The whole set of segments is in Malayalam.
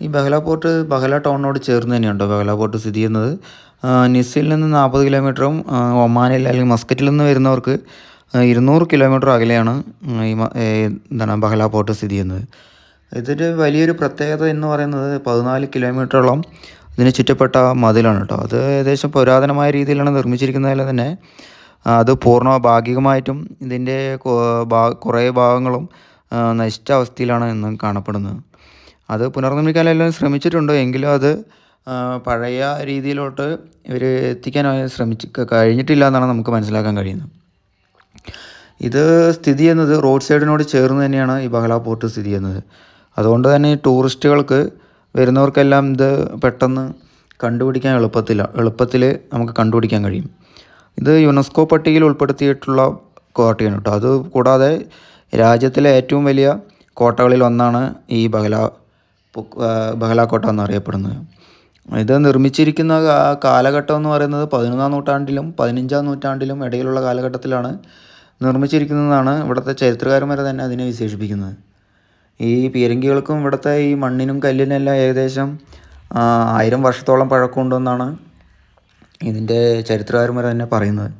ഈ ബഹല പോർട്ട് ബഹല ടൗണിനോട് ചേർന്ന് തന്നെയുണ്ടോ ബഹല പോർട്ട് സ്ഥിതി ചെയ്യുന്നത്. നിസിൽ നിന്ന് 40 കിലോമീറ്ററും ഒമാനിൽ അല്ലെങ്കിൽ മസ്കറ്റിൽ നിന്ന് വരുന്നവർക്ക് 200 കിലോമീറ്റർ അകലെയാണ് എന്താണ് ബഹല പോർട്ട് സ്ഥിതി ചെയ്യുന്നത്. ഇതിൻ്റെ വലിയൊരു പ്രത്യേകത എന്ന് പറയുന്നത് 14 കിലോമീറ്ററോളം ഇതിന് ചുറ്റപ്പെട്ട മതിലാണ് കേട്ടോ. അത് ഏകദേശം പുരാതനമായ രീതിയിലാണ് നിർമ്മിച്ചിരിക്കുന്നതിൽ തന്നെ അത് ഭാഗികമായിട്ടും ഇതിൻ്റെ കുറേ ഭാഗങ്ങളും നശിച്ച അവസ്ഥയിലാണ് ഇന്ന് കാണപ്പെടുന്നത്. അത് പുനർനിർമ്മിക്കാനെല്ലാം ശ്രമിച്ചിട്ടുണ്ട്, എങ്കിലും അത് പഴയ രീതിയിലോട്ട് ഇവർ എത്തിക്കാൻ കഴിഞ്ഞിട്ടില്ല എന്നാണ് നമുക്ക് മനസ്സിലാക്കാൻ കഴിയുന്നത്. ഇത് സ്ഥിതി ചെയ്യുന്നത് റോഡ് സൈഡിനോട് ചേർന്ന് തന്നെയാണ് ഈ ബഹല പോർട്ട് സ്ഥിതി ചെയ്യുന്നത്. അതുകൊണ്ട് തന്നെ ഈ ടൂറിസ്റ്റുകൾക്ക് വരുന്നവർക്കെല്ലാം ഇത് പെട്ടെന്ന് കണ്ടുപിടിക്കാൻ എളുപ്പത്തിൽ നമുക്ക് കണ്ടുപിടിക്കാൻ കഴിയും. ഇത് യുനെസ്കോ പട്ടികയിൽ ഉൾപ്പെടുത്തിയിട്ടുള്ള കോട്ടയാണ് കേട്ടോ. അത് കൂടാതെ രാജ്യത്തിലെ ഏറ്റവും വലിയ കോട്ടകളിൽ ഒന്നാണ് ഈ ബഹല കോട്ട എന്നറിയപ്പെടുന്നത്. ഇത് നിർമ്മിച്ചിരിക്കുന്ന കാലഘട്ടം എന്ന് പറയുന്നത് 11-ാം നൂറ്റാണ്ടിലും 15-ാം നൂറ്റാണ്ടിലും ഇടയിലുള്ള കാലഘട്ടത്തിലാണ് നിർമ്മിച്ചിരിക്കുന്നതാണ് ഇവിടുത്തെ ചരിത്രകാരന്മാർ തന്നെ അതിനെ വിശേഷിപ്പിക്കുന്നത്. ഈ പീരങ്കികൾക്കും ഇവിടുത്തെ ഈ മണ്ണിനും കല്ലിനെല്ലാം ഏകദേശം 1000 വർഷത്തോളം പഴക്കമുണ്ടെന്നാണ് ഇതിൻ്റെ ചരിത്രകാരന്മാർ തന്നെ പറയുന്നത്.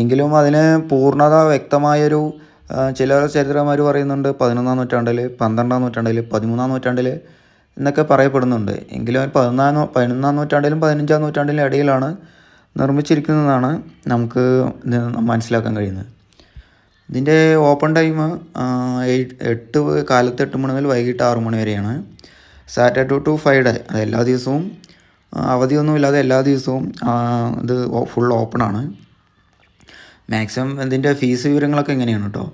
എങ്കിലും അതിന് പൂർണ്ണത വ്യക്തമായൊരു ചില ചരിത്രകാരന്മാർ പറയുന്നുണ്ട് 11-ാം നൂറ്റാണ്ടിൽ, 12-ാം നൂറ്റാണ്ടിൽ, 13-ാം നൂറ്റാണ്ടിൽ എന്നൊക്കെ പറയപ്പെടുന്നുണ്ട്. എങ്കിലും 11-ാം നൂറ്റാണ്ടിലും 15-ാം നൂറ്റാണ്ടിലും ഇടയിലാണ് നിർമ്മിച്ചിരിക്കുന്നതെന്നാണ് നമുക്ക് മനസ്സിലാക്കാൻ കഴിയുന്നത്. ഇതിൻ്റെ ഓപ്പൺ ടൈം കാലത്ത് 8 മണി മുതൽ വൈകിട്ട് 6 മണി വരെയാണ്. സാറ്റർഡേ ടു ഫ്രൈഡേ, അത് എല്ലാ ദിവസവും അവധിയൊന്നുമില്ലാതെ എല്ലാ ദിവസവും ഇത് ഫുൾ ഓപ്പണാണ്. മാക്സിമം ഇതിൻ്റെ ഫീസ് വിവരങ്ങളൊക്കെ എങ്ങനെയാണ് കേട്ടോ.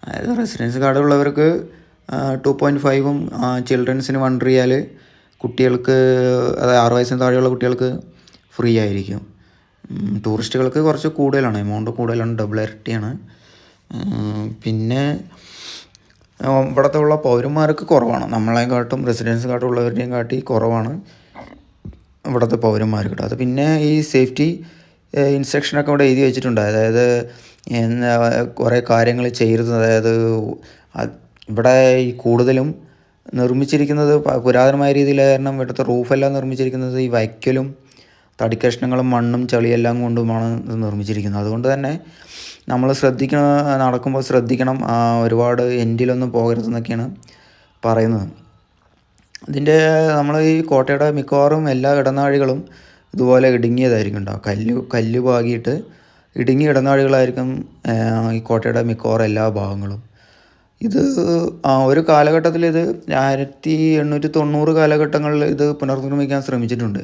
അതായത് റെസിഡൻസ് കാർഡ് ഉള്ളവർക്ക് 2.5ഉം ചിൽഡ്രൻസിന് 1 റിയാൽ, കുട്ടികൾക്ക് അതായത് 6 വയസ്സിന് താഴെയുള്ള കുട്ടികൾക്ക് ഫ്രീ ആയിരിക്കും. ടൂറിസ്റ്റുകൾക്ക് കുറച്ച് കൂടുതലാണ്, എമൗണ്ട് കൂടുതലാണ്, ഡബിൾ ഇരട്ടിയാണ്. പിന്നെ ഇവിടുത്തെ ഉള്ള പൗരന്മാർക്ക് കുറവാണ്, നമ്മളെക്കാട്ടും റെസിഡൻസ് കാർഡ് ഉള്ളവരുടെയും കാട്ടി കുറവാണ് ഇവിടുത്തെ പൗരന്മാർ കേട്ടോ. അത് പിന്നെ ഈ സേഫ്റ്റി ഇൻസ്ട്രക്ഷനൊക്കെ ഇവിടെ എഴുതി വെച്ചിട്ടുണ്ട്. അതായത് കുറേ കാര്യങ്ങൾ ചെയ്യരുത്. അതായത് ഇവിടെ ഈ കൂടുതലും നിർമ്മിച്ചിരിക്കുന്നത് പുരാതനമായ രീതിയിൽ കാരണം ഇവിടുത്തെ റൂഫെല്ലാം നിർമ്മിച്ചിരിക്കുന്നത് ഈ വൈക്കലും തടിക്കഷ്ണങ്ങളും മണ്ണും ചളിയെല്ലാം കൊണ്ടുമാണ് ഇത് നിർമ്മിച്ചിരിക്കുന്നത്. അതുകൊണ്ട് തന്നെ നമ്മൾ നടക്കുമ്പോൾ ശ്രദ്ധിക്കണം, ഒരുപാട് എൻഡിലൊന്നും പോകരുതെന്നൊക്കെയാണ് പറയുന്നത്. ഇതിൻ്റെ നമ്മൾ ഈ കോട്ടയുടെ മിക്കവാറും എല്ലാ ഇടനാഴികളും ഇതുപോലെ ഇടുങ്ങിയതായിരിക്കും ഉണ്ടാവും. കല്ല് പാകിയിട്ട് ഇടുങ്ങിയ ഇടനാഴികളായിരിക്കും ഈ കോട്ടയുടെ മിക്കവാറും എല്ലാ ഭാഗങ്ങളും. ഇത് ഒരു കാലഘട്ടത്തിൽ ഇത് 1890 കാലഘട്ടങ്ങളിൽ ഇത് പുനർനിർമ്മിക്കാൻ ശ്രമിച്ചിട്ടുണ്ട്.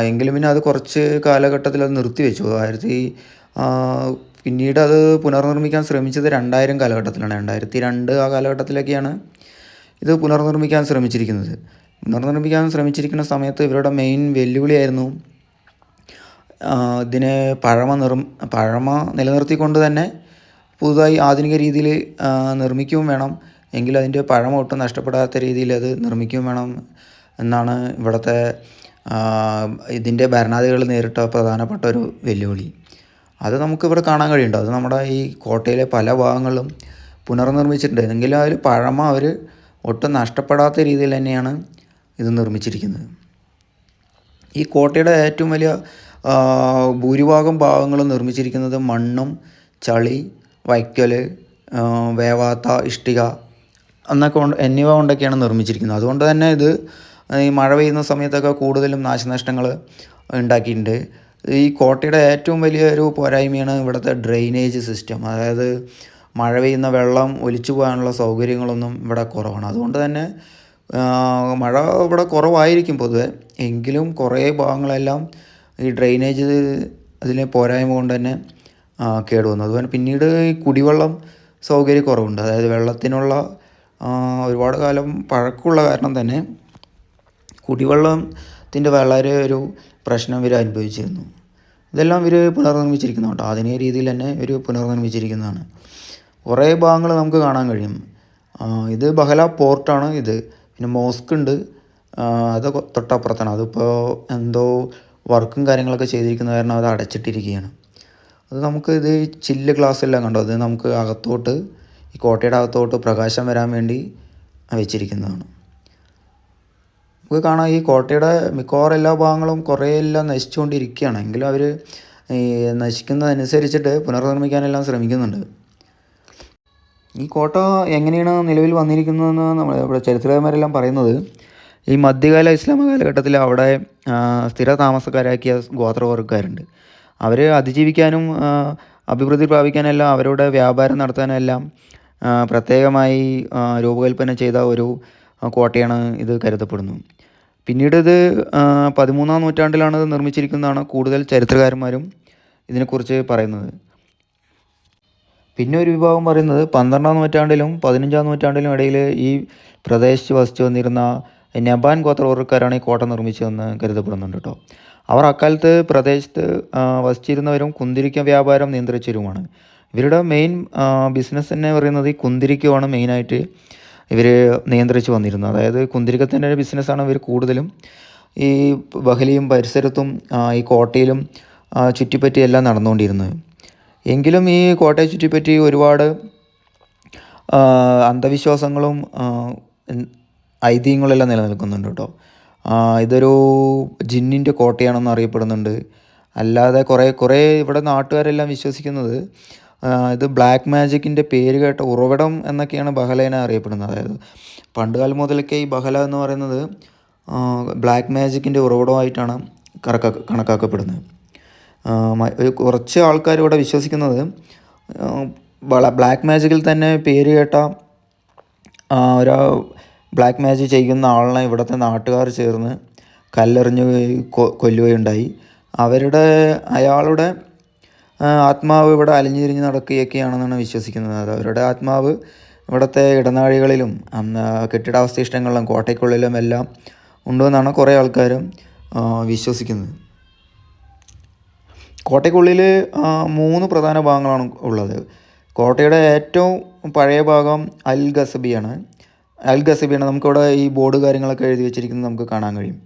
എങ്കിലും പിന്നെ അത് കുറച്ച് കാലഘട്ടത്തിൽ അത് നിർത്തിവെച്ചു. പിന്നീട് അത് പുനർനിർമ്മിക്കാൻ ശ്രമിച്ചത് 2000 കാലഘട്ടത്തിലാണ്. 2002 ആ കാലഘട്ടത്തിലൊക്കെയാണ് ഇത് പുനർനിർമ്മിക്കാൻ ശ്രമിച്ചിരിക്കുന്നത്. പുനർനിർമ്മിക്കാൻ ശ്രമിച്ചിരിക്കുന്ന സമയത്ത് ഇവരുടെ മെയിൻ വെല്ലുവിളിയായിരുന്നു ഇതിനെ പഴമ നിലനിർത്തിക്കൊണ്ട് തന്നെ പുതുതായി ആധുനിക രീതിയിൽ നിർമ്മിക്കുകയും വേണം, എങ്കിലും അതിൻ്റെ പഴമ ഒട്ടും നഷ്ടപ്പെടാത്ത രീതിയിൽ അത് നിർമ്മിക്കുകയും വേണം എന്നാണ് ഇവിടുത്തെ ഇതിൻ്റെ ഭരണാധികാരികൾ നേരിട്ട പ്രധാനപ്പെട്ട ഒരു വെല്ലുവിളി. അത് നമുക്കിവിടെ കാണാൻ കഴിയുന്നുണ്ട്. അത് നമ്മുടെ ഈ കോട്ടയിലെ പല ഭാഗങ്ങളും പുനർനിർമ്മിച്ചിട്ടുണ്ട്, എങ്കിലും അതിൽ പഴമ അവർ ഒട്ടും നഷ്ടപ്പെടാത്ത രീതിയിൽ തന്നെയാണ് ഇത് നിർമ്മിച്ചിരിക്കുന്നത്. ഈ കോട്ടയുടെ ഏറ്റവും വലിയ ഭൂരിഭാഗം ഭാഗങ്ങളും നിർമ്മിച്ചിരിക്കുന്നത് മണ്ണും ചളി, വൈക്കൽ, വേവാത്ത ഇഷ്ടിക എന്നിവ കൊണ്ടൊക്കെയാണ് നിർമ്മിച്ചിരിക്കുന്നത്. അതുകൊണ്ട് തന്നെ ഇത് ഈ മഴ പെയ്യുന്ന സമയത്തൊക്കെ കൂടുതലും നാശനഷ്ടങ്ങൾ ഉണ്ടാക്കിയിട്ടുണ്ട്. ഈ കോട്ടയുടെ ഏറ്റവും വലിയൊരു പോരായ്മയാണ് ഇവിടുത്തെ ഡ്രെയിനേജ് സിസ്റ്റം. അതായത് മഴ പെയ്യുന്ന വെള്ളം ഒലിച്ചു പോകാനുള്ള സൗകര്യങ്ങളൊന്നും ഇവിടെ കുറവാണ്. അതുകൊണ്ട് തന്നെ മഴ ഇവിടെ കുറവായിരിക്കും പൊതുവെ, എങ്കിലും കുറേ ഭാഗങ്ങളെല്ലാം ഈ ഡ്രെയിനേജ് അതിലെ പോരായ്മ കൊണ്ട് തന്നെ കേടുവന്നു. അതുപോലെ പിന്നീട് ഈ കുടിവെള്ളം സൗകര്യക്കുറവുണ്ട്. അതായത് വെള്ളത്തിനുള്ള ഒരുപാട് കാലം പഴക്കമുള്ള കാരണം തന്നെ കുടിവെള്ളത്തിൻ്റെ വളരെ ഒരു പ്രശ്നം ഇവർ അനുഭവിച്ചിരുന്നു. ഇതെല്ലാം ഇവർ പുനർനിർമ്മിച്ചിരിക്കുന്നു കേട്ടോ. ആധുനിക രീതിയിൽ തന്നെ ഇവർ പുനർനിർമ്മിച്ചിരിക്കുന്നതാണ്. കുറേ ഭാഗങ്ങൾ നമുക്ക് കാണാൻ കഴിയും. ഇത് ബഹല പോർട്ടാണ്. ഇത് പിന്നെ മോസ്ക് ഉണ്ട്, അത് തൊട്ടപ്പുറത്താണ്. അതിപ്പോൾ എന്തോ വർക്കും കാര്യങ്ങളൊക്കെ ചെയ്തിരിക്കുന്ന കാരണം അത് അടച്ചിട്ടിരിക്കുകയാണ്. അത് നമുക്ക് ഇത് ചില്ല് ഗ്ലാസ് എല്ലാം കണ്ടോ, അത് നമുക്ക് അകത്തോട്ട് ഈ കോട്ടയുടെ അകത്തോട്ട് പ്രകാശം വരാൻ വേണ്ടി വെച്ചിരിക്കുന്നതാണ്. നമുക്ക് കാണാം ഈ കോട്ടയുടെ മിക്കവാറും എല്ലാ ഭാഗങ്ങളും കുറേ എല്ലാം നശിച്ചുകൊണ്ടിരിക്കുകയാണ്. എങ്കിലും അവർ ഈ നശിക്കുന്നതനുസരിച്ചിട്ട് പുനർനിർമ്മിക്കാനെല്ലാം ശ്രമിക്കുന്നുണ്ട്. ഈ കോട്ട എങ്ങനെയാണ് നിലവിൽ വന്നിരിക്കുന്നതെന്ന് ഇവിടെ ചരിത്രകാരന്മാരെല്ലാം പറയുന്നത്, ഈ മധ്യകാല ഇസ്ലാം കാലഘട്ടത്തിൽ അവിടെ സ്ഥിര താമസക്കാരാക്കിയ ഗോത്രവർഗ്ഗക്കാരുണ്ട്. അവർ അതിജീവിക്കാനും അഭിവൃദ്ധി പ്രാപിക്കാനെല്ലാം അവരുടെ വ്യാപാരം നടത്താനെല്ലാം പ്രത്യേകമായി രൂപകൽപ്പന ചെയ്ത ഒരു കോട്ടയാണ് ഇത് കരുതപ്പെടുന്നു. പിന്നീട് ഇത് 13-ാം നൂറ്റാണ്ടിലാണ് ഇത് നിർമ്മിച്ചിരിക്കുന്നതാണ് കൂടുതൽ ചരിത്രകാരന്മാരും ഇതിനെക്കുറിച്ച് പറയുന്നത്. പിന്നെ ഒരു വിഭാഗം പറയുന്നത് 12-ാം നൂറ്റാണ്ടിലും 15-ാം നൂറ്റാണ്ടിലും ഇടയിൽ ഈ പ്രദേശത്ത് വസിച്ചു വന്നിരുന്ന നബാൻ ഗോത്രവർഗ്ഗക്കാരാണ് ഈ കോട്ട നിർമ്മിച്ചതെന്ന് കരുതപ്പെടുന്നുണ്ട് കേട്ടോ. അവർ അക്കാലത്ത് പ്രദേശത്ത് വസിച്ചിരുന്നവരും കുന്തിരിക്ക വ്യാപാരം നിയന്ത്രിച്ചവരുമാണ്. ഇവരുടെ മെയിൻ ബിസിനസ് തന്നെ പറയുന്നത് ഈ കുന്തിരിക്കമാണ് മെയിനായിട്ട് ഇവർ നിയന്ത്രിച്ച് വന്നിരുന്നത്. അതായത് കുന്തിരിക്കത്തിൻ്റെ ബിസിനസ്സാണ് ഇവർ കൂടുതലും ഈ ബഹലിയും പരിസരത്തും ഈ കോട്ടയിലും ചുറ്റിപ്പറ്റിയെല്ലാം നടന്നുകൊണ്ടിരുന്നത്. എങ്കിലും ഈ കോട്ടയെ ചുറ്റിപ്പറ്റി ഒരുപാട് അന്ധവിശ്വാസങ്ങളും ഐതിഹ്യങ്ങളെല്ലാം നിലനിൽക്കുന്നുണ്ട് കേട്ടോ. ഇതൊരു ജിന്നിൻ്റെ കോട്ടയാണെന്ന് അറിയപ്പെടുന്നുണ്ട്. അല്ലാതെ കുറേ ഇവിടെ നാട്ടുകാരെല്ലാം വിശ്വസിക്കുന്നത് ഇത് ബ്ലാക്ക് മാജിക്കിൻ്റെ പേര് കേട്ട ഉറവിടം എന്നൊക്കെയാണ് ബഹലേനെ അറിയപ്പെടുന്നത്. അതായത് പണ്ടുകാലം മുതലൊക്കെ ഈ ബഹല എന്ന് പറയുന്നത് ബ്ലാക്ക് മാജിക്കിൻ്റെ ഉറവിടമായിട്ടാണ് കണക്കാക്കപ്പെടുന്നത്. കുറച്ച് ആൾക്കാർ ഇവിടെ വിശ്വസിക്കുന്നത് ബ്ലാക്ക് മാജിക്കിൽ തന്നെ പേര് കേട്ട ഒരു ബ്ലാക്ക് മാജിക് ചെയ്യുന്ന ആളിനെ ഇവിടുത്തെ നാട്ടുകാർ ചേർന്ന് കല്ലെറിഞ്ഞ് കൊല്ലുകയുണ്ടായി. അയാളുടെ ആത്മാവ് ഇവിടെ അലിഞ്ഞു തിരിഞ്ഞ് നടക്കുകയൊക്കെയാണെന്നാണ് വിശ്വസിക്കുന്നത്. അത് അവരുടെ ആത്മാവ് ഇവിടുത്തെ ഇടനാഴികളിലും കെട്ടിടാവശിഷ്ടങ്ങളിലും കോട്ടയ്ക്കുള്ളിലും എല്ലാം ഉണ്ടെന്നാണ് കുറേ ആൾക്കാരും വിശ്വസിക്കുന്നത്. കോട്ടയ്ക്കുള്ളിൽ 3 പ്രധാന ഭാഗങ്ങളാണ് ഉള്ളത്. കോട്ടയുടെ ഏറ്റവും പഴയ ഭാഗം അൽ ഗസബിയാണ്. നമുക്കിവിടെ ഈ ബോർഡ് കാര്യങ്ങളൊക്കെ എഴുതി വെച്ചിരിക്കുന്നത് നമുക്ക് കാണാൻ കഴിയും.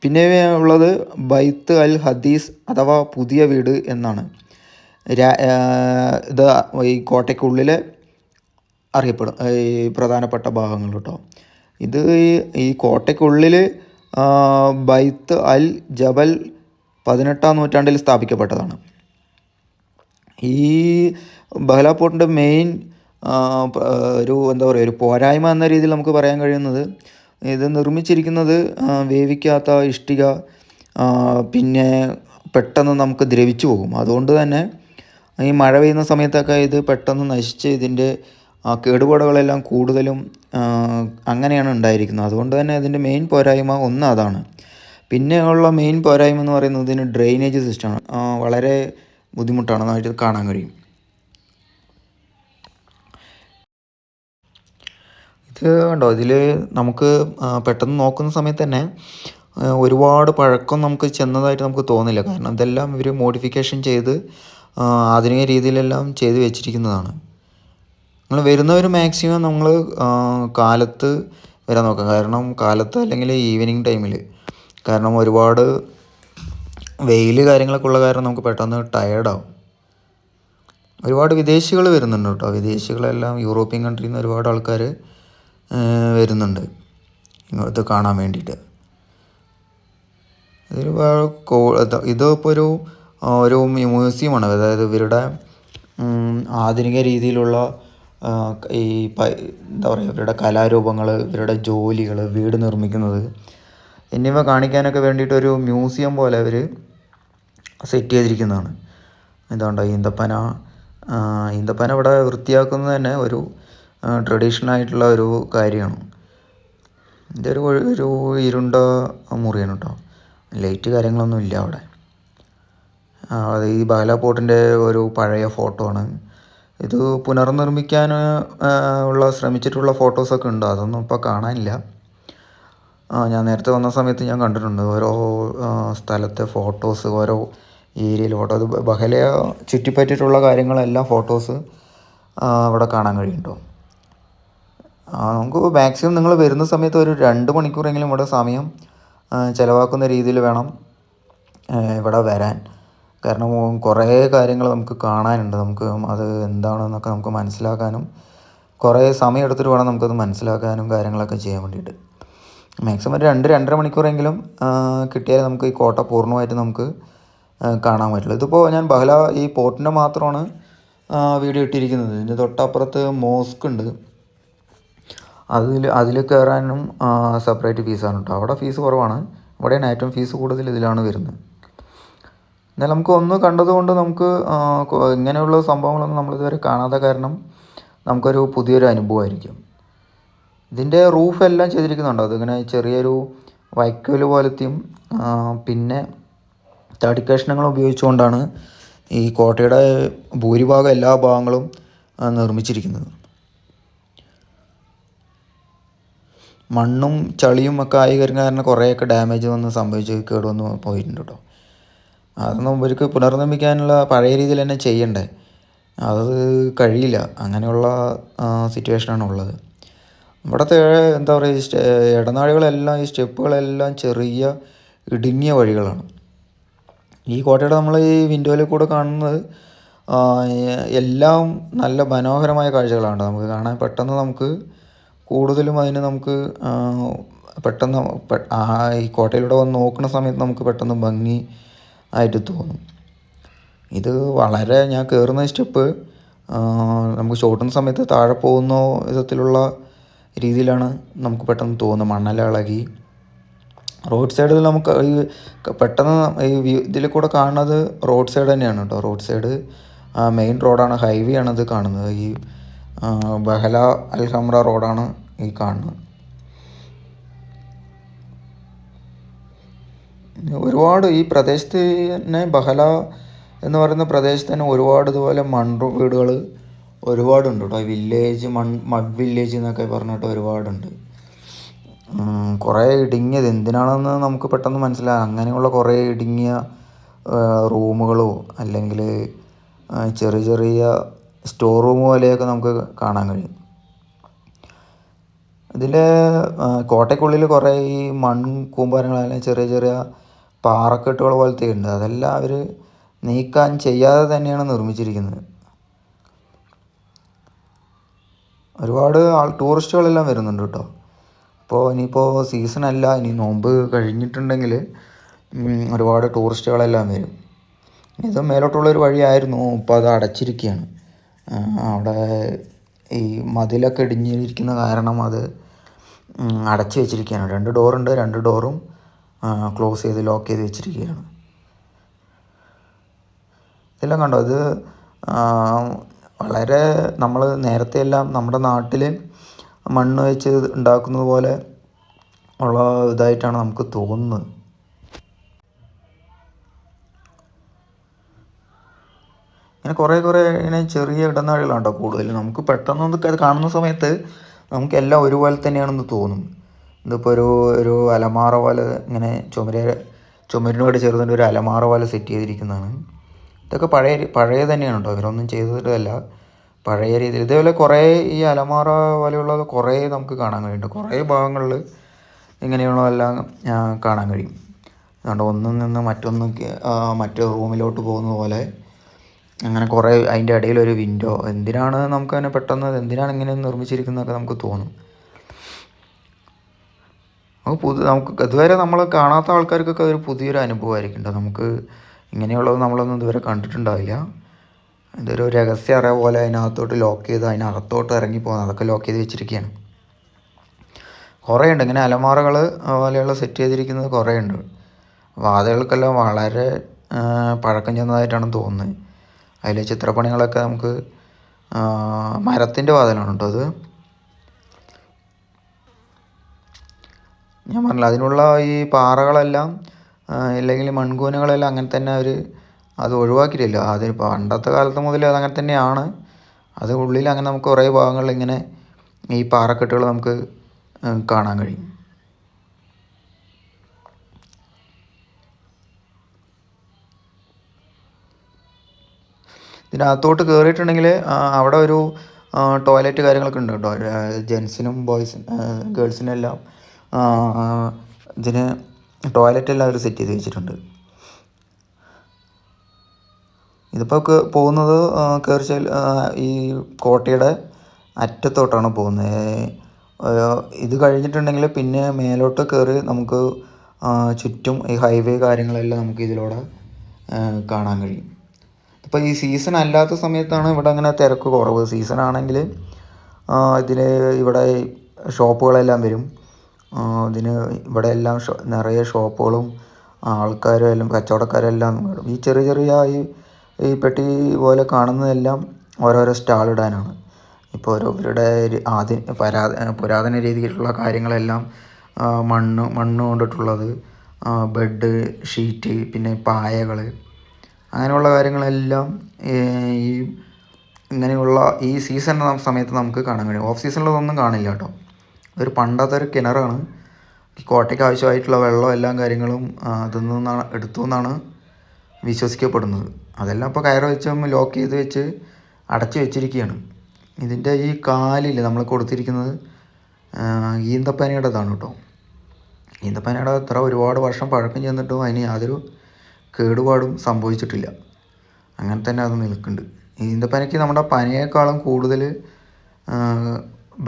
പിന്നെ ഉള്ളത് ബൈത്ത് അൽ ഹദീസ് അഥവാ പുതിയ വീട് എന്നാണ്. ഇത് ഈ കോട്ടയ്ക്കുള്ളിലെ അറിയപ്പെടും ഈ പ്രധാനപ്പെട്ട ഭാഗങ്ങൾ കേട്ടോ. ഇത് ഈ കോട്ടയ്ക്കുള്ളിൽ ബൈത്ത് അൽ ജബൽ 18-ാം നൂറ്റാണ്ടിൽ സ്ഥാപിക്കപ്പെട്ടതാണ്. ഈ ബഹലാപോർട്ടിൻ്റെ മെയിൻ ഒരു പോരായ്മ എന്ന രീതിയിൽ നമുക്ക് പറയാൻ കഴിയുന്നത്, ഇത് നിർമ്മിച്ചിരിക്കുന്നത് വേവിക്കാത്ത ഇഷ്ടിക, പിന്നെ പെട്ടെന്ന് നമുക്ക് ദ്രവിച്ചു പോകും. അതുകൊണ്ട് തന്നെ ഈ മഴ പെയ്യുന്ന സമയത്തൊക്കെ ഇത് പെട്ടെന്ന് നശിച്ച് ഇതിൻ്റെ കേടുപാടുകളെല്ലാം കൂടുതലും അങ്ങനെയാണ് ഉണ്ടായിരിക്കുന്നത്. അതുകൊണ്ട് തന്നെ ഇതിൻ്റെ മെയിൻ പോരായ്മ ഒന്ന് അതാണ്. പിന്നെ ഉള്ള മെയിൻ പോരായ്മ എന്ന് പറയുന്നത് ഇതിന് ഡ്രെയിനേജ് സിസ്റ്റമാണ്. വളരെ ബുദ്ധിമുട്ടാണെന്നായിട്ട് കാണാൻ കഴിയും. ഇത് കണ്ടോ, ഇതിൽ നമുക്ക് പെട്ടെന്ന് നോക്കുന്ന സമയത്ത് തന്നെ ഒരുപാട് പഴക്കം നമുക്ക് ചെന്നതായിട്ട് നമുക്ക് തോന്നില്ല. കാരണം ഇതെല്ലാം ഇവർ മോഡിഫിക്കേഷൻ ചെയ്ത് ആധുനിക രീതിയിലെല്ലാം ചെയ്ത് വെച്ചിരിക്കുന്നതാണ്. നിങ്ങൾ വരുന്നവർ മാക്സിമം നമ്മൾ കാലത്ത് വരാൻ നോക്കാം. കാരണം കാലത്ത് അല്ലെങ്കിൽ ഈവനിങ് ടൈമിൽ, കാരണം ഒരുപാട് വെയിൽ കാര്യങ്ങളൊക്കെ ഉള്ള കാരണം നമുക്ക് പെട്ടെന്ന് ടയേർഡാവും. ഒരുപാട് വിദേശികൾ വരുന്നുണ്ട് കേട്ടോ. വിദേശികളെല്ലാം യൂറോപ്യൻ കൺട്രിയിൽ നിന്ന് ഒരുപാട് ആൾക്കാർ വരുന്നുണ്ട് ഇത് കാണാൻ വേണ്ടിയിട്ട്. ഇതിപ്പോൾ ഒരു മ്യൂസിയമാണ്. അതായത് ഇവരുടെ ആധുനിക രീതിയിലുള്ള ഈ എന്താ പറയുക, ഇവരുടെ കലാരൂപങ്ങൾ, ഇവരുടെ ജോലികൾ, വീട് നിർമ്മിക്കുന്നത് എന്നിവ കാണിക്കാനൊക്കെ വേണ്ടിയിട്ടൊരു മ്യൂസിയം പോലെ അവർ സെറ്റ് ചെയ്തിരിക്കുന്നതാണ്. ഇതുകൊണ്ട് ഈന്തപ്പന ഇവിടെ വൃത്തിയാക്കുന്നത് തന്നെ ഒരു ട്രഡീഷണൽ ഒരു കാര്യമാണ്. ഒരു ഇരുണ്ട മുറിയാണ് കേട്ടോ. ലൈറ്റ് കാര്യങ്ങളൊന്നും ഇല്ല അവിടെ. അത് ഈ ബാലാപോർട്ടിൻ്റെ ഒരു പഴയ ഫോട്ടോ ആണ്. ഇത് പുനർനിർമ്മിക്കാൻ ശ്രമിച്ചിട്ടുള്ള ഫോട്ടോസൊക്കെ ഉണ്ട്. അതൊന്നും ഇപ്പോൾ കാണാനില്ല. ഞാൻ നേരത്തെ വന്ന സമയത്ത് ഞാൻ കണ്ടിട്ടുണ്ട് ഓരോ സ്ഥലത്തെ ഫോട്ടോസ്, ഓരോ ഏരിയയിൽ ഫോട്ടോ. അത് ബഹലയെ ചുറ്റിപ്പറ്റിയിട്ടുള്ള കാര്യങ്ങളെല്ലാം ഫോട്ടോസ് അവിടെ കാണാൻ കഴിയും കേട്ടോ. നമുക്ക് മാക്സിമം നിങ്ങൾ വരുന്ന സമയത്ത് ഒരു 2 മണിക്കൂറെങ്കിലും ഇവിടെ സമയം ചിലവാക്കുന്ന രീതിയിൽ വേണം ഇവിടെ വരാൻ. കാരണം കുറേ കാര്യങ്ങൾ നമുക്ക് കാണാനുണ്ട്. നമുക്ക് അത് എന്താണെന്നൊക്കെ നമുക്ക് മനസ്സിലാക്കാനും കുറേ സമയം എടുത്തിട്ട് വേണം നമുക്കത് മനസ്സിലാക്കാനും കാര്യങ്ങളൊക്കെ ചെയ്യാൻ വേണ്ടിയിട്ട്. മാക്സിമം ഒരു 2-2.5 മണിക്കൂറെങ്കിലും കിട്ടിയാൽ നമുക്ക് ഈ കോട്ട പൂർണ്ണമായിട്ട് നമുക്ക് കാണാൻ പറ്റുള്ളൂ. ഇതിപ്പോൾ ഞാൻ ബഹല ഈ പോർട്ടിൻ്റെ മാത്രമാണ് വീഡിയോ ഇട്ടിരിക്കുന്നത്. ഇതിൻ്റെ തൊട്ടപ്പുറത്ത് മോസ്ക് ഉണ്ട്. അതിൽ കയറാനും സെപ്പറേറ്റ് ഫീസാണ് കേട്ടോ. അവിടെ ഫീസ് കുറവാണ്. ഇവിടെയാണ് ഏറ്റവും ഫീസ് കൂടുതൽ ഇതിലാണ് വരുന്നത്. എന്നാൽ നമുക്ക് ഒന്ന് കണ്ടതുകൊണ്ട് നമുക്ക് ഇങ്ങനെയുള്ള സംഭവങ്ങളൊന്നും നമ്മളിതുവരെ കാണാത്ത കാരണം നമുക്കൊരു പുതിയൊരു അനുഭവമായിരിക്കും. ഇതിൻ്റെ റൂഫ് എല്ലാം ചെയ്തിരിക്കുന്നുണ്ട്. അതിങ്ങനെ ചെറിയൊരു വൈക്കോൽ പോലത്തെയും പിന്നെ തടിക്കഷ്ണങ്ങൾ ഉപയോഗിച്ചുകൊണ്ടാണ് ഈ കോട്ടയുടെ ഭൂരിഭാഗം എല്ലാ ഭാഗങ്ങളും നിർമ്മിച്ചിരിക്കുന്നത്. മണ്ണും ചളിയും ഒക്കെ ആയി വരുന്ന കാരണം കുറേയൊക്കെ ഡാമേജ് വന്ന് സംഭവിച്ച് കേടുവന്ന് പോയിട്ടുണ്ട് കേട്ടോ. അതൊന്നും ഇവർക്ക് പുനർനിർമ്മിക്കാനുള്ള പഴയ രീതിയിൽ തന്നെ ചെയ്യണ്ടേ, അത് കഴിയില്ല. അങ്ങനെയുള്ള സിറ്റുവേഷനാണ് ഉള്ളത്. ഇവിടുത്തെ എന്താ പറയുക, ഇടനാഴികളെല്ലാം ഈ സ്റ്റെപ്പുകളെല്ലാം ചെറിയ ഇടുങ്ങിയ വഴികളാണ്. ഈ കോട്ടയുടെ നമ്മൾ ഈ വിൻഡോയിൽ കൂടെ കാണുന്നത് എല്ലാം നല്ല മനോഹരമായ കാഴ്ചകളാണ് നമുക്ക് കാണാൻ. പെട്ടെന്ന് നമുക്ക് കൂടുതലും അതിന് നമുക്ക് പെട്ടെന്ന് ഈ കോട്ടയിലൂടെ വന്ന് നോക്കുന്ന സമയത്ത് നമുക്ക് പെട്ടെന്ന് ഭംഗി ആയിട്ട് തോന്നും. ഇത് വളരെ ഞാൻ കയറുന്ന സ്റ്റെപ്പ് നമുക്ക് ചവിട്ടുന്ന സമയത്ത് താഴെ പോകുന്ന വിധത്തിലുള്ള രീതിയിലാണ് നമുക്ക് പെട്ടെന്ന് തോന്നുന്നത്. മണ്ണെല്ലാം ഇളകി റോഡ് സൈഡിൽ നമുക്ക് ഈ പെട്ടെന്ന് ഈ ഇതിൽ കൂടെ കാണുന്നത് റോഡ് സൈഡ് തന്നെയാണ് കേട്ടോ. റോഡ് സൈഡ് മെയിൻ റോഡാണ്, ഹൈവേ ആണ് ഇത് കാണുന്നത്. ഈ ബഹല അൽഹംറ റോഡാണ് ഈ കാണുന്നത്. ഒരുപാട് ഈ പ്രദേശത്ത് തന്നെ ബഹല എന്ന് പറയുന്ന പ്രദേശത്ത് തന്നെ ഒരുപാട് ഇതുപോലെ വീടുകൾ ഒരുപാടുണ്ട് കേട്ടോ. വില്ലേജ് മഡ് വില്ലേജ് എന്നൊക്കെ പറഞ്ഞിട്ട് ഒരുപാടുണ്ട്. കുറേ ഇടുങ്ങിയത് എന്തിനാണെന്ന് നമുക്ക് പെട്ടെന്ന് മനസ്സിലാകും. അങ്ങനെയുള്ള കുറേ ഇടുങ്ങിയ റൂമുകളോ അല്ലെങ്കിൽ ചെറിയ ചെറിയ സ്റ്റോർ റൂം പോലെയൊക്കെ നമുക്ക് കാണാൻ കഴിയും. ഇതിൽ കോട്ടയ്ക്കുള്ളിൽ കുറേ ഈ കൂമ്പാരങ്ങൾ അല്ലെങ്കിൽ ചെറിയ ചെറിയ പാറക്കെട്ടുകൾ പോലത്തെ ഉണ്ട്. അതെല്ലാം അവർ നീക്കാൻ ചെയ്യാതെ തന്നെയാണ് നിർമ്മിച്ചിരിക്കുന്നത്. ഒരുപാട് ടൂറിസ്റ്റുകളെല്ലാം വരുന്നുണ്ട് കേട്ടോ. ഇപ്പോൾ ഇനിയിപ്പോൾ സീസണല്ല, ഇനി നോമ്പ് കഴിഞ്ഞിട്ടുണ്ടെങ്കിൽ ഒരുപാട് ടൂറിസ്റ്റുകളെല്ലാം വരും. ഇത് മേലോട്ടുള്ളൊരു വഴിയായിരുന്നു, ഇപ്പോൾ അത് അടച്ചിരിക്കുകയാണ്. അവിടെ ഈ മതിലൊക്കെ ഇടിഞ്ഞിരിക്കുന്ന കാരണം അത് അടച്ചു വെച്ചിരിക്കുകയാണ്. 2 ഡോറുണ്ട്, 2 ഡോറും ക്ലോസ് ചെയ്ത് ലോക്ക് ചെയ്ത് വെച്ചിരിക്കുകയാണ്. ഇതെല്ലാം കണ്ടോ, ഇത് വളരെ നമ്മൾ നേരത്തെ എല്ലാം നമ്മുടെ നാട്ടിൽ മണ്ണ് വെച്ച് ഉണ്ടാക്കുന്നത് പോലെ ഉള്ള ഇതായിട്ടാണ് നമുക്ക് തോന്നുന്നത്. ഇങ്ങനെ കുറേ ഇങ്ങനെ ചെറിയ ഇടനാഴികളാണ് കേട്ടോ കൂടുതൽ. നമുക്ക് പെട്ടെന്ന് അത് കാണുന്ന സമയത്ത് നമുക്ക് എല്ലാം ഒരുപോലെ തന്നെയാണെന്ന് തോന്നും. ഇതിപ്പോൾ ഒരു അലമാറ പോലെ ഇങ്ങനെ ചുമരിനോട് ചേർന്നിട്ട് ഒരു അലമാറ പോലെ സെറ്റ് ചെയ്തിരിക്കുന്നതാണ്. ഇതൊക്കെ പഴയ തന്നെയാണ് കേട്ടോ, ഇവരൊന്നും ചെയ്തിട്ടല്ല, പഴയ രീതിയിൽ. ഇതേപോലെ കുറേ ഈ അലമാറ പോലെയുള്ളത് കുറേ നമുക്ക് കാണാൻ കഴിയുന്നുണ്ട്. കുറേ ഭാഗങ്ങളിൽ ഇങ്ങനെയുള്ളതെല്ലാം കാണാൻ കഴിയും. അതുകൊണ്ട് ഒന്നിൽ നിന്ന് മറ്റൊരു റൂമിലോട്ട് പോകുന്ന പോലെ അങ്ങനെ കുറേ അതിൻ്റെ ഇടയിലൊരു വിൻഡോ. എന്തിനാണ് നമുക്കതിനെ പെട്ടെന്ന് എന്തിനാണ് ഇങ്ങനെ നിർമ്മിച്ചിരിക്കുന്നതൊക്കെ നമുക്ക് തോന്നും. നമുക്ക് ഇതുവരെ നമ്മൾ കാണാത്ത ആൾക്കാർക്കൊക്കെ അതൊരു പുതിയൊരു അനുഭവമായിരിക്കും കേട്ടോ. നമുക്ക് ഇങ്ങനെയുള്ളത് നമ്മളൊന്നും ഇതുവരെ കണ്ടിട്ടുണ്ടാവില്ല. ഇതൊരു രഹസ്യ അറ പോലെ അതിനകത്തോട്ട് ലോക്ക് ചെയ്ത് അതിനകത്തോട്ട് ഇറങ്ങി പോകുന്നത്, അതൊക്കെ ലോക്ക് ചെയ്ത് വെച്ചിരിക്കുകയാണ്. കുറേ ഉണ്ട് ഇങ്ങനെ അലമാറകൾ പോലെയുള്ള സെറ്റ് ചെയ്തിരിക്കുന്നത് കുറേ ഉണ്ട്. വാതിലുകൾക്കെല്ലാം വളരെ പഴക്കം ചെന്നതായിട്ടാണ് തോന്നുന്നത്. അതിലെ ചിത്രപ്പണികളൊക്കെ നമുക്ക് മരത്തിൻ്റെ വാതിലാണ് കേട്ടോ അത്. ഞാൻ പറഞ്ഞില്ല, അതിനുള്ള ഈ പാറകളെല്ലാം അല്ലെങ്കിൽ മൺകൂനകളെല്ലാം അങ്ങനെ തന്നെ അത് ഒഴിവാക്കിയിട്ടില്ല. അത് പണ്ടത്തെ കാലത്ത് മുതൽ അതങ്ങനെ തന്നെയാണ്. അത് ഉള്ളിൽ അങ്ങനെ നമുക്ക് കുറേ ഭാഗങ്ങളിൽ ഇങ്ങനെ ഈ പാറക്കെട്ടുകൾ നമുക്ക് കാണാൻ കഴിയും. ഇതിനകത്തോട്ട് കയറിയിട്ടുണ്ടെങ്കിൽ അവിടെ ഒരു ടോയ്ലറ്റ് കാര്യങ്ങളൊക്കെ ഉണ്ട് കേട്ടോ. ജെൻസിനും ഗേൾസിനും എല്ലാം ഇതിന് ടോയ്ലറ്റെല്ലാം അവർ സെറ്റ് ചെയ്ത് വെച്ചിട്ടുണ്ട്. ഇതിപ്പോൾ പോകുന്നത് ഈ കോട്ടയുടെ അറ്റത്തോട്ടാണ് പോകുന്നത്. ഇത് കഴിഞ്ഞിട്ടുണ്ടെങ്കിൽ പിന്നെ മേലോട്ട് കയറി നമുക്ക് ചുറ്റും ഈ ഹൈവേ കാര്യങ്ങളെല്ലാം നമുക്ക് ഇതിലൂടെ കാണാൻ കഴിയും. ഇപ്പോൾ ഈ സീസൺ അല്ലാത്ത സമയത്താണ് ഇവിടെ അങ്ങനെ തിരക്ക് കുറവ്. സീസൺ ആണെങ്കിൽ ഇതിന് ഇവിടെ ഷോപ്പുകളെല്ലാം വരും. ഇതിന് ഇവിടെ എല്ലാം നിറയെ ഷോപ്പുകളും ആൾക്കാരും എല്ലാം കച്ചവടക്കാരെല്ലാം വരും. ഈ ചെറിയ ചെറിയ ഈ പെട്ടി പോലെ കാണുന്നതെല്ലാം ഓരോരോ സ്റ്റാൾ ഇടാനാണ്. ഇപ്പോൾ ഓരോരുടെ പുരാതന രീതിയിലുള്ള കാര്യങ്ങളെല്ലാം മണ്ണ് കൊണ്ടിട്ടുള്ളത്, ബെഡ് ഷീറ്റ്, പിന്നെ പായകൾ, അങ്ങനെയുള്ള കാര്യങ്ങളെല്ലാം ഈ ഇങ്ങനെയുള്ള ഈ സീസൺ സമയത്ത് നമുക്ക് കാണാൻ കഴിയും. ഓഫ് സീസണിലൊന്നും കാണില്ല കേട്ടോ. ഇതൊരു പണ്ടത്തെ ഒരു കിണറാണ്. ഈ കോട്ടയ്ക്ക് ആവശ്യമായിട്ടുള്ള വെള്ളം എല്ലാം കാര്യങ്ങളും അതിൽ നിന്നാണ് എടുത്തു എന്നാണ് വിശ്വസിക്കപ്പെടുന്നത്. അതെല്ലാം ഇപ്പോൾ കയറ് വെച്ച് ലോക്ക് ചെയ്ത് വെച്ച് അടച്ചു വെച്ചിരിക്കുകയാണ്. ഇതിൻ്റെ ഈ കാലിൽ നമ്മൾ കൊടുത്തിരിക്കുന്നത് ഈന്തപ്പനയുടേതാണ് കേട്ടോ. ഈന്തപ്പനയുടെ അത്ര ഒരുപാട് വർഷം പഴക്കം ചെന്നിട്ടും അതിന് യാതൊരു കേടുപാടും സംഭവിച്ചിട്ടില്ല. അങ്ങനെ തന്നെ അത് നിൽക്കുന്നുണ്ട്. ഈന്തപ്പനയ്ക്ക് നമ്മുടെ പനയേക്കാളും കൂടുതൽ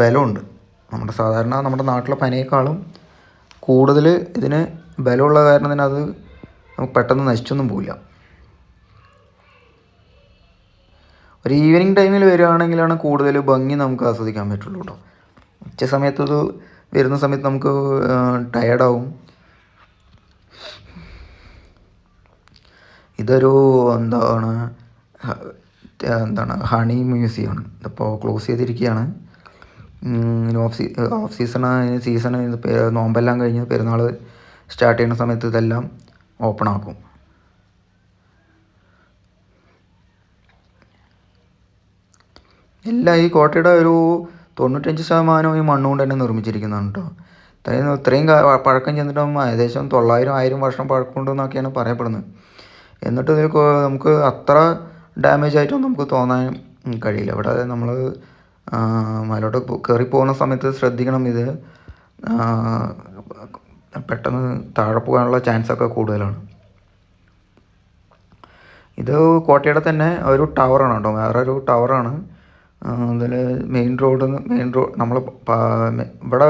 ബലമുണ്ട്. നമ്മുടെ നാട്ടിലെ പനയേക്കാളും കൂടുതൽ ഇതിന് ബലമുള്ള കാരണം തന്നെ അത് നമുക്ക് പെട്ടെന്ന് നശിച്ചൊന്നും പോവില്ല. ഒരു ഈവനിങ് ടൈമിൽ വരികയാണെങ്കിലാണ് കൂടുതൽ ഭംഗി നമുക്ക് ആസ്വദിക്കാൻ പറ്റുള്ളൂ കേട്ടോ. ഉച്ച സമയത്ത് ഇത് വരുന്ന സമയത്ത് നമുക്ക് ടയേർഡാവും. ഇതൊരു എന്താണ് ഹണി മ്യൂസിയമാണ്. ഇതിപ്പോൾ ക്ലോസ് ചെയ്തിരിക്കുകയാണ്. ഓഫ് സീസൺ നോമ്പെല്ലാം കഴിഞ്ഞ് പെരുന്നാൾ സ്റ്റാർട്ട് ചെയ്യുന്ന സമയത്ത് ഇതെല്ലാം ഓപ്പൺ ആക്കും. എല്ലാം ഈ കോട്ടയുടെ ഒരു 95% ഈ മണ്ണുകൊണ്ട് തന്നെ നിർമ്മിച്ചിരിക്കുന്നതാണ് കേട്ടോ. ഇത്രയും പഴക്കം ചെന്നിട്ടും ഏകദേശം 900-1000 വർഷം പഴക്കമുണ്ടെന്നൊക്കെയാണ് പറയപ്പെടുന്നത്. എന്നിട്ട് ഇതിൽ നമുക്ക് അത്ര ഡാമേജ് ആയിട്ടൊന്നും നമുക്ക് തോന്നാൻ കഴിയില്ല. ഇവിടെ നമ്മൾ മലയോട്ട് കയറി പോകുന്ന സമയത്ത് ശ്രദ്ധിക്കണം. ഇത് പെട്ടെന്ന് താഴെ പോകാനുള്ള ചാൻസൊക്കെ കൂടുതലാണ്. ഇത് കോട്ടയുടെ തന്നെ ഒരു ടവറാണ് കേട്ടോ, വേറൊരു ടവറാണ്. ഇതിൽ മെയിൻ റോഡ് നമ്മൾ ഇവിടെ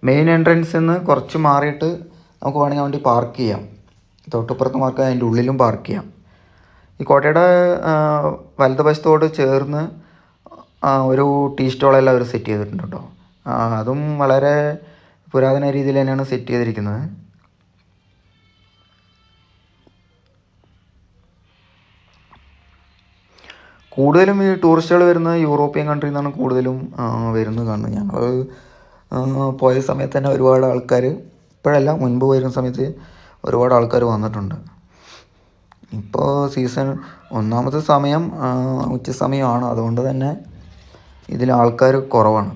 മെയിൻ എൻട്രൻസിൽ നിന്ന് കുറച്ച് മാറിയിട്ട് നമുക്ക് വേണമെങ്കിൽ വണ്ടി പാർക്ക് ചെയ്യാം. തൊട്ടിപ്പുറത്ത് മാർക്ക് അതിൻ്റെ ഉള്ളിലും പാർക്ക് ചെയ്യാം. ഈ കോട്ടയുടെ വലതുവശത്തോട് ചേർന്ന് ഒരു ടീ സ്റ്റോളെല്ലാം അവർ സെറ്റ് ചെയ്തിട്ടുണ്ട് കേട്ടോ. അതും വളരെ പുരാതന രീതിയിൽ തന്നെയാണ് സെറ്റ് ചെയ്തിരിക്കുന്നത്. കൂടുതലും ഈ ടൂറിസ്റ്റുകൾ വരുന്നത് യൂറോപ്യൻ കൺട്രിയിൽ നിന്നാണ് കൂടുതലും വരുന്നത് കാണുന്നത്. ഞങ്ങൾ പോയ സമയത്ത് തന്നെ ഒരുപാട് ആൾക്കാർ, ഇപ്പോഴല്ല മുൻപ് വരുന്ന സമയത്ത് ഒരുപാട് ആൾക്കാർ വന്നിട്ടുണ്ട്. ഇപ്പോൾ സീസൺ ഒന്നാമത്തെ സമയം ഉച്ച സമയമാണ്, അതുകൊണ്ട് തന്നെ ഇതിൽ ആൾക്കാർ കുറവാണ്.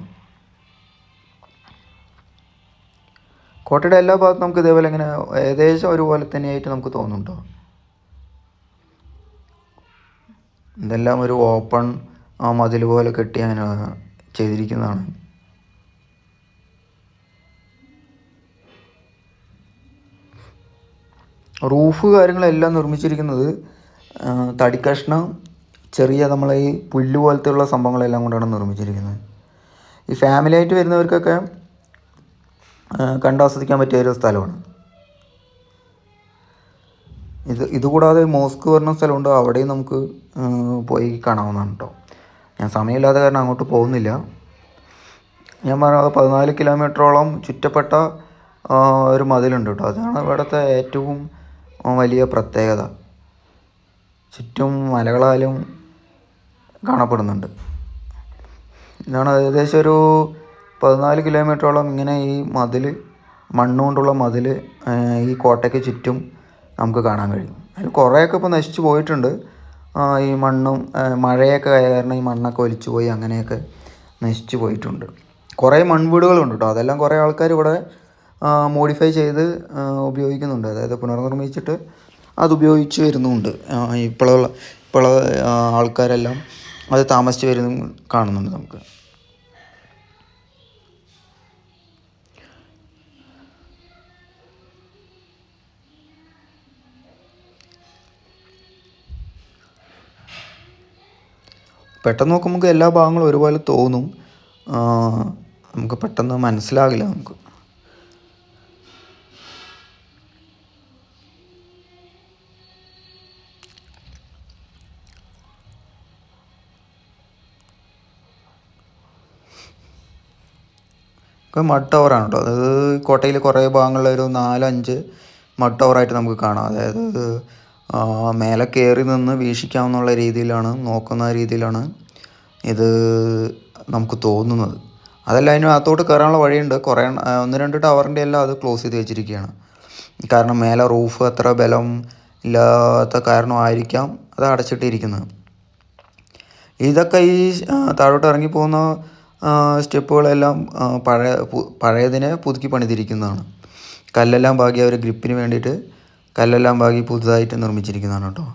കോട്ടയുടെ എല്ലാ ഭാഗത്തും നമുക്ക് ഇതേപോലെ ഇങ്ങനെ ഏകദേശം ഒരുപോലെ തന്നെയായിട്ട് നമുക്ക് തോന്നുന്നുണ്ടോ. ഇതെല്ലാം ഒരു ഓപ്പൺ മതിൽ പോലെ കെട്ടി അങ്ങനെ ചെയ്തിരിക്കുന്നതാണ്. റൂഫ് കാര്യങ്ങളെല്ലാം നിർമ്മിച്ചിരിക്കുന്നത് തടിക്കഷ്ണം ചെറിയ നമ്മളെ ഈ പുല്ല് പോലത്തെയുള്ള സംഭവങ്ങളെല്ലാം കൊണ്ടാണ് നിർമ്മിച്ചിരിക്കുന്നത്. ഈ ഫാമിലി ആയിട്ട് വരുന്നവർക്കൊക്കെ കണ്ടാസ്വദിക്കാൻ പറ്റിയ ഒരു സ്ഥലമാണ്. ഇതുകൂടാതെ മോസ്ക് പറഞ്ഞ സ്ഥലമുണ്ട്, അവിടെയും നമുക്ക് പോയി കാണാവുന്നതാണ് കേട്ടോ. ഞാൻ സമയമില്ലാത്ത കാരണം അങ്ങോട്ട് പോകുന്നില്ല. ഞാൻ പറഞ്ഞ 14 കിലോമീറ്ററോളം ചുറ്റപ്പെട്ട ഒരു മതിലുണ്ട് കേട്ടോ. അതാണ് ഇവിടുത്തെ ഏറ്റവും വലിയ പ്രത്യേകത. ചുറ്റും മലകളാലും കാണപ്പെടുന്നുണ്ട്. ഇതാണ് ഏകദേശം ഒരു 14 കിലോമീറ്ററോളം ഇങ്ങനെ ഈ മണ്ണുകൊണ്ടുള്ള മതിൽ ഈ കോട്ടയ്ക്ക് ചുറ്റും നമുക്ക് കാണാൻ കഴിയും. അതിൽ കുറേയൊക്കെ ഇപ്പോൾ നശിച്ചു പോയിട്ടുണ്ട്. ഈ മഴയൊക്കെ കാരണം ഈ മണ്ണൊക്കെ ഒലിച്ചു പോയി അങ്ങനെയൊക്കെ നശിച്ചു പോയിട്ടുണ്ട്. കുറേ മൺവീടുകളുണ്ട് കേട്ടോ. അതെല്ലാം കുറേ ആൾക്കാർ ഇവിടെ മോഡിഫൈ ചെയ്ത് ഉപയോഗിക്കുന്നുണ്ട്. അതായത് പുനർനിർമ്മിച്ചിട്ട് അത് ഉപയോഗിച്ച് വരുന്നുമുണ്ട്. ഇപ്പോൾ ആൾക്കാരെല്ലാം അത് താമസിച്ച് വരുന്ന കാണുന്നുണ്ട് നമുക്ക്. പെട്ടെന്ന് നോക്കുമ്പോൾ എല്ലാ ഭാഗങ്ങളും ഒരുപോലെ തോന്നും. നമുക്ക് പെട്ടെന്ന് മനസ്സിലാകില്ല നമുക്ക്. മഡ് ടവറാണ് കേട്ടോ. അത് കോട്ടയിൽ കുറേ ഭാഗങ്ങളിൽ ഒരു 4-5 മഡ് ടവറായിട്ട് നമുക്ക് കാണാം. അതായത് മേലെ കയറി നിന്ന് വീക്ഷിക്കാമെന്നുള്ള രീതിയിലാണ്, നോക്കുന്ന രീതിയിലാണ് ഇത് നമുക്ക് തോന്നുന്നത്. അതല്ല, അതിനകത്തോട്ട് കയറാനുള്ള വഴിയുണ്ട്. കുറേ 1-2 ടവറിൻ്റെ എല്ലാം അത് ക്ലോസ് ചെയ്ത് വെച്ചിരിക്കുകയാണ്. കാരണം മേലെ റൂഫ് അത്ര ബലം ഇല്ലാത്ത കാരണമായിരിക്കാം അത് അടച്ചിട്ടിരിക്കുന്നത്. ഇതൊക്കെ ഈ താഴോട്ട് ഇറങ്ങിപ്പോകുന്ന സ്റ്റെപ്പുകളെല്ലാം പഴയതിനെ പുതുക്കി പണിതിരിക്കുന്നതാണ്. കല്ലെല്ലാം പാകി അവർ ഗ്രിപ്പിന് വേണ്ടിയിട്ട് കല്ലെല്ലാം പാകി പുതുതായിട്ട് നിർമ്മിച്ചിരിക്കുന്നതാണ് കേട്ടോ.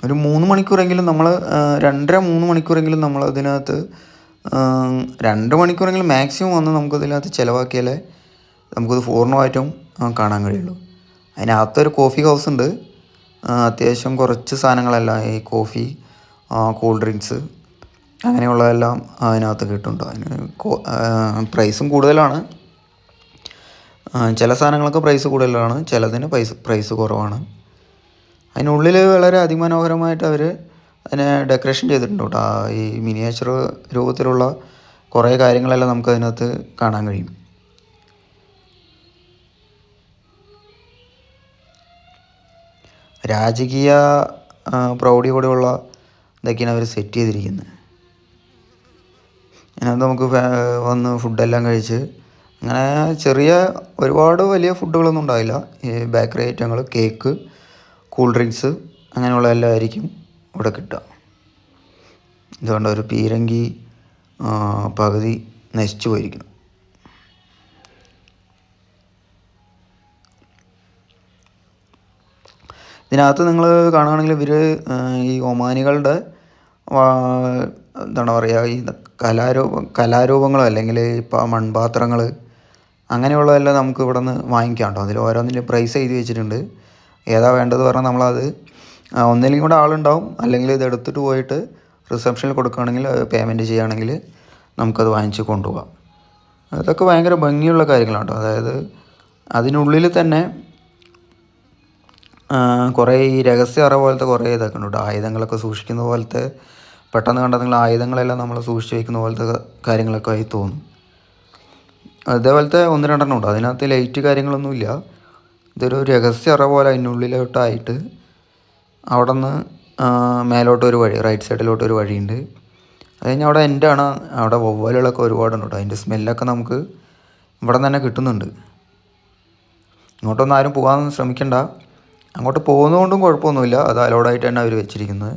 ഒരു 3 മണിക്കൂറെങ്കിലും നമ്മൾ 2.5-3 മണിക്കൂറെങ്കിലും നമ്മൾ അതിനകത്ത് 2 മണിക്കൂറെങ്കിലും മാക്സിമം വന്ന് നമുക്കതിനകത്ത് ചിലവാക്കിയാലേ നമുക്കത് പൂർണ്ണമായിട്ടും കാണാൻ കഴിയുള്ളൂ. അതിനകത്തൊരു കോഫി ഹൗസ് ഉണ്ട്. അത്യാവശ്യം കുറച്ച് സാധനങ്ങളെല്ലാം ഈ കോഫി, കൂൾ ഡ്രിങ്ക്സ് അങ്ങനെയുള്ളതെല്ലാം അതിനകത്ത് കിട്ടുന്നുണ്ട്. അതിന് പ്രൈസും കൂടുതലാണ്. ചില സാധനങ്ങൾക്ക് പ്രൈസ് കൂടുതലാണ്, ചിലതിന് പ്രൈസ് കുറവാണ്. അതിനുള്ളിൽ വളരെ അതിമനോഹരമായിട്ട് അവർ അതിനെ ഡെക്കറേഷൻ ചെയ്തിട്ടുണ്ട് കേട്ടോ. ഈ മിനിയേച്ചർ രൂപത്തിലുള്ള കുറേ കാര്യങ്ങളെല്ലാം നമുക്ക് അതിനകത്ത് കാണാൻ കഴിയും. രാജകീയ പ്രൗഢിയോടെയുള്ള ഇതൊക്കെയാണ് അവർ സെറ്റ് ചെയ്തിരിക്കുന്നത്. അതിനകത്ത് നമുക്ക് വന്ന് ഫുഡെല്ലാം കഴിച്ച് അങ്ങനെ ചെറിയ ഒരുപാട് വലിയ ഫുഡുകളൊന്നും ഉണ്ടാവില്ല. ഈ ബേക്കറി ഐറ്റങ്ങൾ, കേക്ക്, കൂൾ ഡ്രിങ്ക്സ് അങ്ങനെയുള്ള എല്ലാം ആയിരിക്കും ഇവിടെ കിട്ടുക. ഇതുകൊണ്ട് ഒരു പീരങ്കി പകുതി നശിച്ചു പോയിരിക്കുന്നു. ഇതിനകത്ത് നിങ്ങൾ കാണുകയാണെങ്കിൽ ഇവർ ഈ ഒമാനികളുടെ എന്താണ് പറയുക, ഈ കലാരൂപങ്ങളോ അല്ലെങ്കിൽ ഇപ്പോൾ മൺപാത്രങ്ങൾ അങ്ങനെയുള്ളതെല്ലാം നമുക്ക് ഇവിടെ നിന്ന് വാങ്ങിക്കാം കേട്ടോ. അതിൽ ഓരോന്നിൻ്റെ പ്രൈസ് എഴുതി വെച്ചിട്ടുണ്ട്. ഏതാ വേണ്ടത് പറഞ്ഞാൽ നമ്മളത് ഒന്നില്ലെങ്കിൽ കൂടെ ആളുണ്ടാവും, അല്ലെങ്കിൽ ഇത് എടുത്തിട്ട് പോയിട്ട് റിസപ്ഷനിൽ കൊടുക്കുകയാണെങ്കിൽ പേയ്മെൻറ്റ് ചെയ്യുകയാണെങ്കിൽ നമുക്കത് വാങ്ങിച്ച് കൊണ്ടുപോകാം. അതൊക്കെ ഭയങ്കര ഭംഗിയുള്ള കാര്യങ്ങളാണ് കേട്ടോ. അതായത് അതിനുള്ളിൽ തന്നെ കുറേ ഈ രഹസ്യ അറ പോലത്തെ കുറേ ഇതൊക്കെ ഉണ്ട് കേട്ടോ. ആയുധങ്ങളൊക്കെ സൂക്ഷിക്കുന്ന പോലത്തെ, പെട്ടെന്ന് കണ്ടാൽ നിങ്ങൾ ആയുധങ്ങളെല്ലാം നമ്മൾ സൂക്ഷിച്ച് വയ്ക്കുന്ന പോലത്തെ കാര്യങ്ങളൊക്കെ ആയി തോന്നും. അതേപോലത്തെ 1-2 ഉണ്ട്. അതിനകത്ത് ലൈറ്റ് കാര്യങ്ങളൊന്നുമില്ല. ഇതൊരു രഹസ്യ അറ പോലെ അതിനുള്ളിലോട്ടായിട്ട് അവിടെ നിന്ന് മേലോട്ടൊരു വഴി, റൈറ്റ് സൈഡിലോട്ടൊരു വഴിയുണ്ട്. അത് കഴിഞ്ഞാൽ അവിടെ എൻ്റാണ്. അവിടെ വവ്വാലുകളൊക്കെ ഒരുപാടുണ്ട് കേട്ടോ. അതിൻ്റെ സ്മെല്ലൊക്കെ നമുക്ക് ഇവിടെ നിന്ന് തന്നെ കിട്ടുന്നുണ്ട്. ഇങ്ങോട്ടൊന്നും ആരും പോകാൻ ശ്രമിക്കണ്ട. അങ്ങോട്ട് പോകുന്നതുകൊണ്ടും കുഴപ്പമൊന്നുമില്ല. അത് അലോഡായിട്ട് തന്നെ അവർ വെച്ചിരിക്കുന്നത്.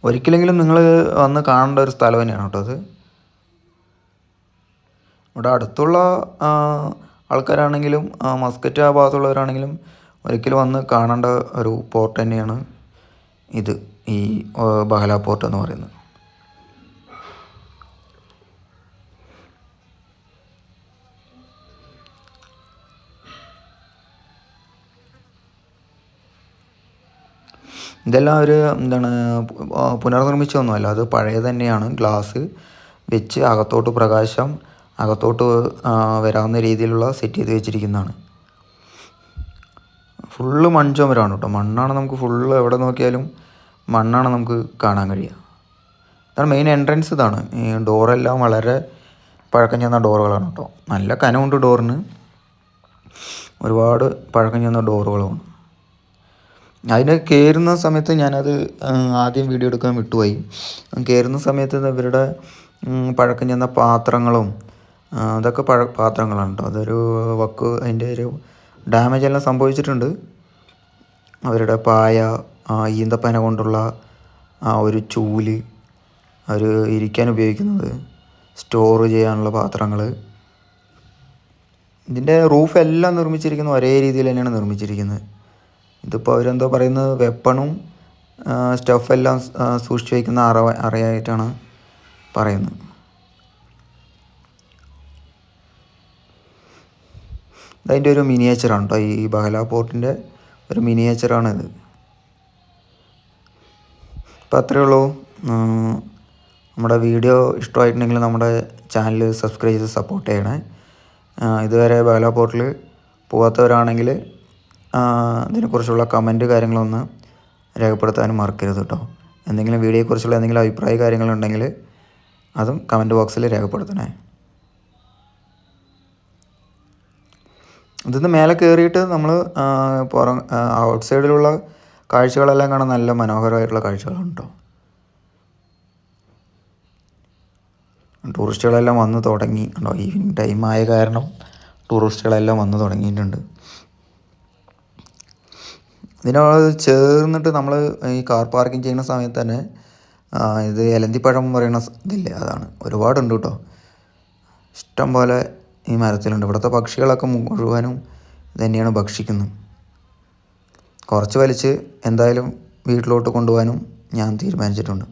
ഒരിക്കലെങ്കിലും നിങ്ങൾ വന്ന് കാണേണ്ട ഒരു സ്ഥലം തന്നെയാണ് കേട്ടോ അത്. ഇവിടെ അടുത്തുള്ള ആൾക്കാരാണെങ്കിലും മസ്കറ്റ് ആ ഭാഗത്തുള്ളവരാണെങ്കിലും ഒരിക്കലും വന്ന് കാണേണ്ട ഒരു പോർട്ട് തന്നെയാണ് ഇത്, ഈ ബഹല പോർട്ട് എന്ന് പറയുന്നത്. ഇതെല്ലാം ഒരു എന്താണ് പുനർനിർമ്മിച്ചതൊന്നുമല്ല, അത് പഴയ തന്നെയാണ്. ഗ്ലാസ് വെച്ച് അകത്തോട്ട് പ്രകാശം അകത്തോട്ട് വരാവുന്ന രീതിയിലുള്ള സെറ്റ് ചെയ്ത് വെച്ചിരിക്കുന്നതാണ്. ഫുള്ള് മൺചുമരാണ് കേട്ടോ. മണ്ണാണ് നമുക്ക് ഫുള്ള്, എവിടെ നോക്കിയാലും മണ്ണാണ് നമുക്ക് കാണാൻ കഴിയുക. ഇതാണ് മെയിൻ എൻട്രൻസ്. ഇതാണ് ഈ ഡോറെല്ലാം വളരെ പഴക്കം ചെന്ന ഡോറുകളാണ് കേട്ടോ. നല്ല കനമുണ്ട് ഡോറിന്, ഒരുപാട് പഴക്കം ചെന്ന ഡോറുകളുമാണ്. അതിന് കയറുന്ന സമയത്ത് ഞാനത് ആദ്യം വീഡിയോ എടുക്കാൻ വിട്ടുപോയി. കയറുന്ന സമയത്ത് ഇവരുടെ പഴക്കം ചെന്ന പാത്രങ്ങളും അതൊക്കെ പാത്രങ്ങളാണ് കേട്ടോ. അതൊരു അതിൻ്റെ ഒരു ഡാമേജ് എല്ലാം സംഭവിച്ചിട്ടുണ്ട്. അവരുടെ പായ, ഈന്തപ്പന കൊണ്ടുള്ള ഒരു ചൂല്, അവർ ഇരിക്കാൻ ഉപയോഗിക്കുന്നത്, സ്റ്റോർ ചെയ്യാനുള്ള പാത്രങ്ങൾ. ഇതിൻ്റെ റൂഫ് എല്ലാം നിർമ്മിച്ചിരിക്കുന്നത് ഒരേ രീതിയിൽ തന്നെയാണ് നിർമ്മിച്ചിരിക്കുന്നത്. ഇതിപ്പോൾ അവരെന്തോ പറയുന്നത് വെപ്പണും സ്റ്റഫെല്ലാം സൂക്ഷിച്ച് വയ്ക്കുന്ന അറയായിട്ടാണ് പറയുന്നത്. അതിൻ്റെ ഒരു മിനിയേച്ചറാണ് കേട്ടോ, ഈ ബഹലാപോർട്ടിൻ്റെ ഒരു മിനിയേച്ചറാണിത്. അപ്പോൾ അത്രയേ ഉള്ളൂ. നമ്മുടെ വീഡിയോ ഇഷ്ടമായിട്ടുണ്ടെങ്കിൽ നമ്മുടെ ചാനൽ സബ്സ്ക്രൈബ് ചെയ്ത് സപ്പോർട്ട് ചെയ്യണേ. ഇതുവരെ ബഹലാപോർട്ടിൽ പോകാത്തവരാണെങ്കിൽ ഇതിനെക്കുറിച്ചുള്ള കമൻറ്റ് കാര്യങ്ങളൊന്ന് രേഖപ്പെടുത്താനും മറക്കരുത് കേട്ടോ. എന്തെങ്കിലും വീഡിയോയെക്കുറിച്ചുള്ള എന്തെങ്കിലും അഭിപ്രായ കാര്യങ്ങളുണ്ടെങ്കിൽ അതും കമൻറ്റ് ബോക്സിൽ രേഖപ്പെടുത്തണേ. ഇതിന്ന് മേലെ കയറിയിട്ട് നമ്മൾ ഔട്ട് സൈഡിലുള്ള കാഴ്ചകളെല്ലാം കാണാൻ നല്ല മനോഹരമായിട്ടുള്ള കാഴ്ചകളാണ് കേട്ടോ. ടൂറിസ്റ്റുകളെല്ലാം വന്ന് തുടങ്ങി കേട്ടോ. ഈവനിങ് ടൈം ആയ കാരണം ടൂറിസ്റ്റുകളെല്ലാം വന്ന് തുടങ്ങിയിട്ടുണ്ട്. ഇതിനോട് ചേർന്നിട്ട് നമ്മൾ ഈ കാർ പാർക്കിംഗ് ചെയ്യുന്ന സമയത്ത് തന്നെ ഇത് എലന്തിപ്പഴം പറയുന്ന ഇതില്ലേ, അതാണ് ഒരുപാടുണ്ട് കേട്ടോ. ഇഷ്ടം പോലെ ഈ മരത്തിലുണ്ട്. ഇവിടുത്തെ പക്ഷികളൊക്കെ മുഴുവനും തന്നെയാണ് ഭക്ഷിക്കുന്നത്. കുറച്ച് വലിച്ച് എന്തായാലും വീട്ടിലോട്ട് കൊണ്ടുപോകാനും ഞാൻ തീരുമാനിച്ചിട്ടുണ്ട്.